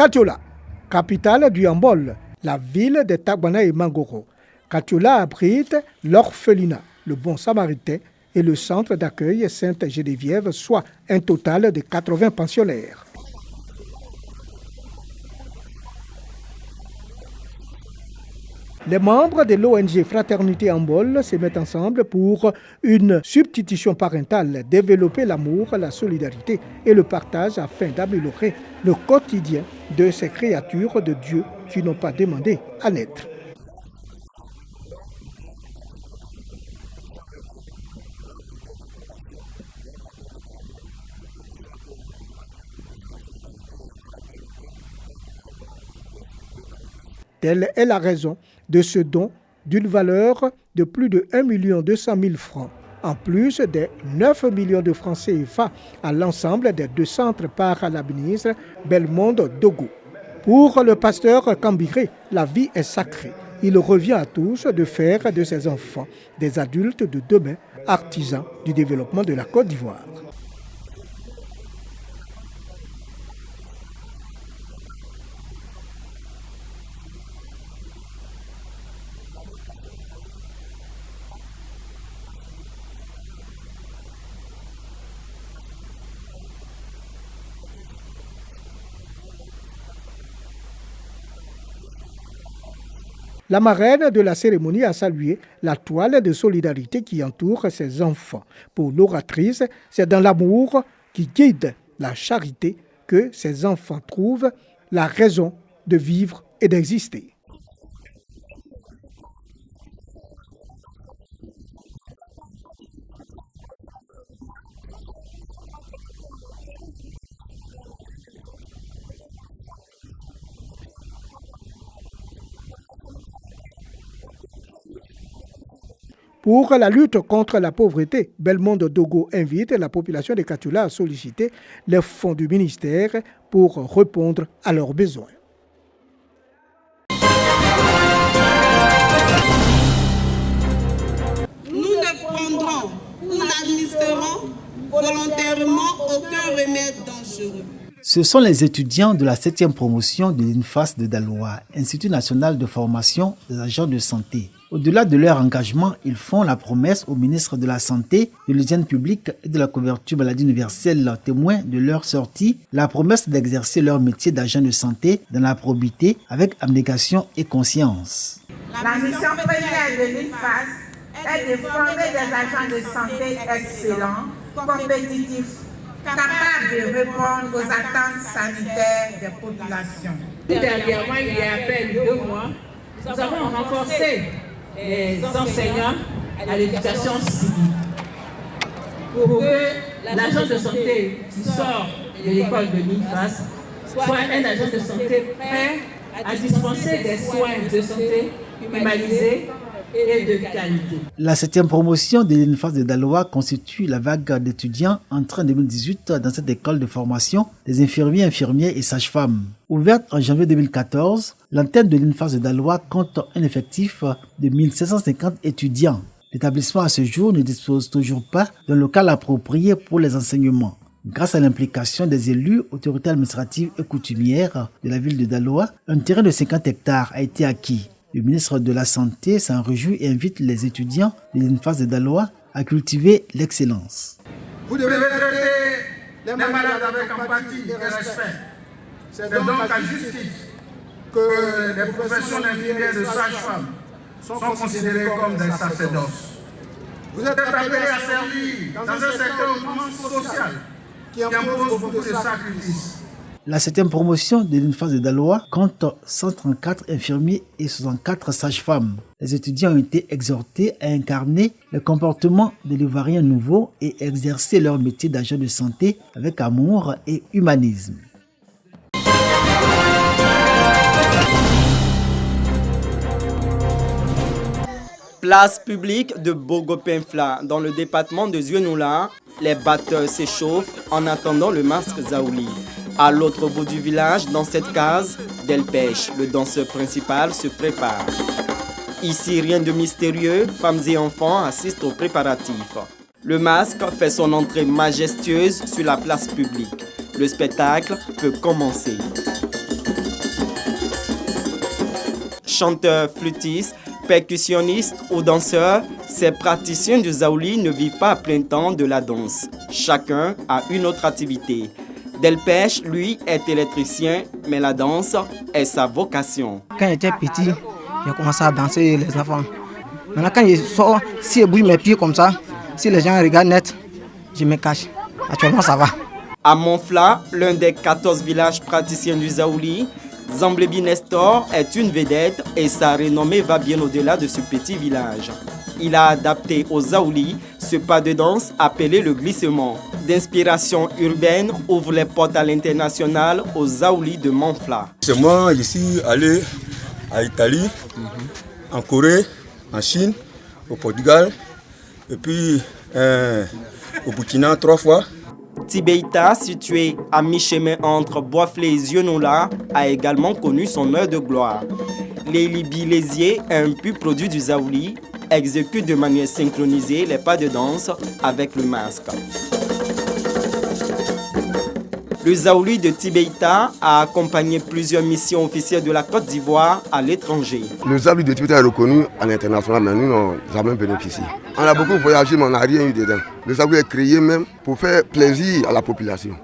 Katiola, capitale du handball, la ville de Tagbana et Mangoro. Katiola abrite l'orphelinat, le Bon Samaritain et le centre d'accueil Sainte-Geneviève, soit un total de 80 pensionnaires. Les membres de l'ONG Fraternité Handball se mettent ensemble pour une substitution parentale, développer l'amour, la solidarité et le partage afin d'améliorer le quotidien de ces créatures de Dieu qui n'ont pas demandé à naître. Telle est la raison de ce don d'une valeur de plus de 1 200 000 francs, en plus des 9 millions de francs CFA à l'ensemble des deux centres par la ministre Belmondo Dogo. Pour le pasteur Kambiré, la vie est sacrée. Il revient à tous de faire de ses enfants des adultes de demain, artisans du développement de la Côte d'Ivoire. La marraine de la cérémonie a salué la toile de solidarité qui entoure ses enfants. Pour l'oratrice, c'est dans l'amour qui guide la charité que ses enfants trouvent la raison de vivre et d'exister. Pour la lutte contre la pauvreté, Belmondo Dogo invite la population de Katiola à solliciter les fonds du ministère pour répondre à leurs besoins. Nous ne prendrons ou n'administrerons volontairement aucun remède dangereux. Ce sont les étudiants de la 7e promotion de l'INFAS de Daloa, Institut national de formation des agents de santé. Au-delà de leur engagement, ils font la promesse au ministre de la Santé, de l'hygiène publique et de la couverture maladie universelle, témoin de leur sortie, la promesse d'exercer leur métier d'agent de santé dans la probité avec abnégation et conscience. La mission première de l'INFAS est de former des agents de santé excellents, compétitifs, capables de répondre aux attentes sanitaires des populations. Dernièrement, il y a à peine 2 mois, nous avons renforcé les enseignants à l'éducation civique pour que l'agent de santé qui sort de l'école de l'INFAS soit un agent de santé prêt à dispenser des soins de santé humanisés et de qualité. La 7e promotion de l'INFAS de Daloa constitue la vague d'étudiants entrés en 2018 dans cette école de formation des infirmiers, infirmiers et sages-femmes. Ouverte en janvier 2014, l'antenne de l'INFAS de Daloa compte un effectif de 1750 étudiants. L'établissement à ce jour ne dispose toujours pas d'un local approprié pour les enseignements. Grâce à l'implication des élus, autorités administratives et coutumières de la ville de Daloa, un terrain de 50 hectares a été acquis. Le ministre de la Santé s'en réjouit et invite les étudiants de l'INFAS de Daloa à cultiver l'excellence. Vous devez traiter les malades avec empathie et respect. C'est donc à justice que les professions d'infirmiers et de sages-femmes sont considérées comme des sacerdoces. Vous êtes appelés à servir dans un secteur hautement social qui impose beaucoup de sacrifices. La 7e promotion de l'INFAS de Daloa compte 134 infirmiers et 64 sages-femmes. Les étudiants ont été exhortés à incarner le comportement de l'Ivoirien nouveau et exercer leur métier d'agent de santé avec amour et humanisme. Place publique de Bogo-Penfla, dans le département de Zouenoula, les batteurs s'échauffent en attendant le masque Zaouli. À l'autre bout du village, dans cette case, Delpech, le danseur principal, se prépare. Ici, rien de mystérieux, femmes et enfants assistent aux préparatifs. Le masque fait son entrée majestueuse sur la place publique. Le spectacle peut commencer. Chanteurs, flûtistes, percussionnistes ou danseurs, ces praticiens du Zaouli ne vivent pas à plein temps de la danse. Chacun a une autre activité. Delpech, lui, est électricien, mais la danse est sa vocation. Quand j'étais petit, j'ai commencé à danser les enfants. Maintenant, quand je sors, si je bouge mes pieds comme ça, si les gens regardent net, je me cache. Actuellement, ça va. À Monfla, l'un des 14 villages praticiens du Zaouli, Zamblebi Nestor est une vedette et sa renommée va bien au-delà de ce petit village. Il a adapté au Zaouli ce pas de danse appelé le glissement. D'inspiration urbaine, ouvre les portes à l'international au Zaouli de Monfla. C'est moi, je suis allé à Italie, en Corée, en Chine, au Portugal, et puis au Burkina 3 fois. Tibeita, situé à mi-chemin entre Boisflé et Zionoula, a également connu son heure de gloire. Lélibi Lésier, un pur produit du Zaouli, exécute de manière synchronisée les pas de danse avec le masque. Le Zaouli de Tibeita a accompagné plusieurs missions officielles de la Côte d'Ivoire à l'étranger. Le Zaouli de Tibeita est reconnu à l'international, mais nous n'avons jamais bénéficié. On a beaucoup voyagé, mais on n'a rien eu dedans. Le Zaouli est créé même pour faire plaisir à la population.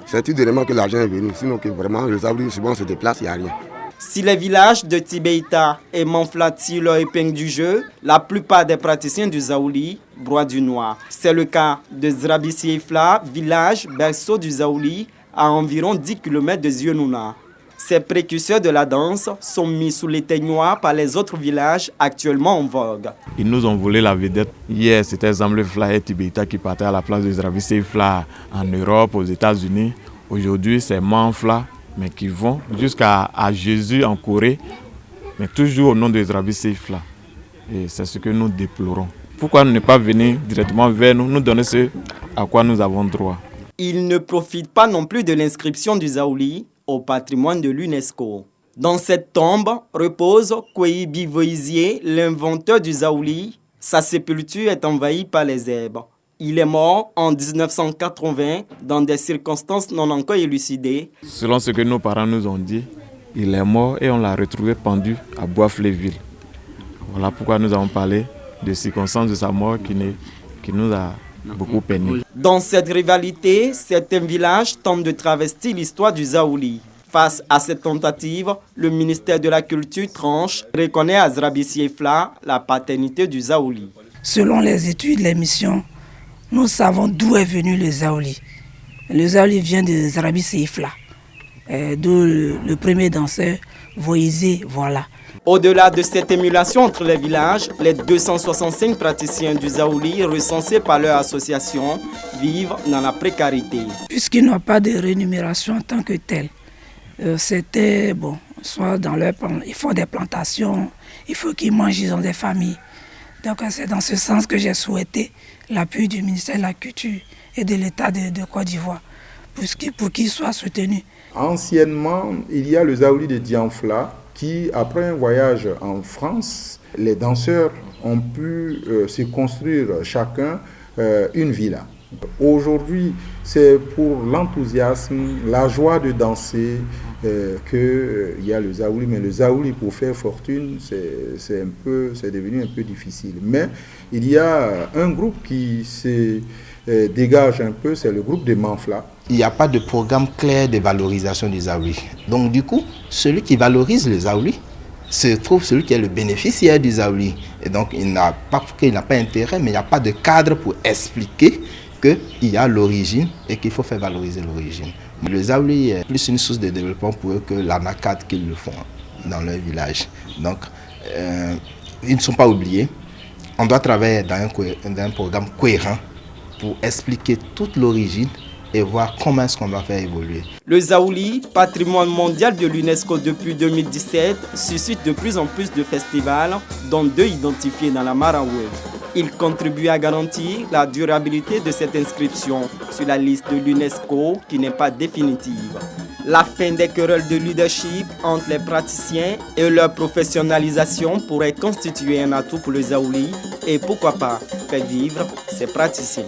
C'est tout dernièrement que l'argent est venu. Sinon, que vraiment, le Zaouli, souvent, se déplace, il n'y a rien. Si les villages de Tibeita et Monfla tirent leur épingle du jeu, la plupart des praticiens du Zaouli broient du noir. C'est le cas de Zrabissi-Ifla, village berceau du Zaouli, à environ 10 km de Zionoula. Ces précurseurs de la danse sont mis sous l'éteignoir par les autres villages actuellement en vogue. Ils nous ont volé la vedette. Hier, c'était Zamblebi-Ifla et Tibeita qui partaient à la place de Zrabissi-Ifla en Europe, aux États-Unis. Aujourd'hui, c'est Monfla, mais qui vont jusqu'à Jésus en Corée, mais toujours au nom de Zrabissi-Ifla. Et c'est ce que nous déplorons. Pourquoi ne pas venir directement vers nous, nous donner ce à quoi nous avons droit? Il ne profite pas non plus de l'inscription du Zaouli au patrimoine de l'UNESCO. Dans cette tombe repose Kweibi Voisier, l'inventeur du Zaouli. Sa sépulture est envahie par les herbes. Il est mort en 1980 dans des circonstances non encore élucidées. Selon ce que nos parents nous ont dit, il est mort et on l'a retrouvé pendu à Boisfléville. Voilà pourquoi nous avons parlé des circonstances de sa mort qui nous a beaucoup peiné. Dans cette rivalité, certains villages tentent de travestir l'histoire du Zaouli. Face à cette tentative, le ministère de la Culture tranche, reconnaît à Zrabissi-Ifla la paternité du Zaouli. Selon les études, les missions, nous savons d'où est venu le Zaouli. Le Zaouli vient de Zrabissi-Ifla, d'où le premier danseur, Voisé, voilà. Au-delà de cette émulation entre les villages, les 265 praticiens du Zaouli recensés par leur association vivent dans la précarité. Puisqu'ils n'ont pas de rémunération en tant que tel, c'était bon, soit ils font des plantations, il faut qu'ils mangent, ils ont des familles. Donc c'est dans ce sens que j'ai souhaité l'appui du ministère de la Culture et de l'État de Côte d'Ivoire pour qu'ils soient soutenus. Anciennement, il y a le Zaouli de Dianfla qui, après un voyage en France, les danseurs ont pu se construire chacun une villa. Aujourd'hui, c'est pour l'enthousiasme, la joie de danser qu'il y a le Zaouli. Mais le Zaouli, pour faire fortune, c'est devenu un peu difficile. Mais il y a un groupe qui se dégage un peu, c'est le groupe de Monfla. Il n'y a pas de programme clair de valorisation du Zaouli. Donc du coup, celui qui valorise le Zaouli se trouve celui qui est le bénéficiaire du Zaouli. Et donc il n'a pas intérêt, mais il n'y a pas de cadre pour expliquer qu'il y a l'origine et qu'il faut faire valoriser l'origine. Le Zaouli est plus une source de développement pour eux que l'anacad qu'ils le font dans leur village. Donc ils ne sont pas oubliés. On doit travailler dans un programme cohérent pour expliquer toute l'origine et voir comment est-ce qu'on va faire évoluer. Le Zaouli, patrimoine mondial de l'UNESCO depuis 2017, suscite de plus en plus de festivals, dont 2 identifiés dans la Maraoué. Il contribue à garantir la durabilité de cette inscription sur la liste de l'UNESCO qui n'est pas définitive. La fin des querelles de leadership entre les praticiens et leur professionnalisation pourrait constituer un atout pour le Zaouli et pourquoi pas faire vivre ses praticiens.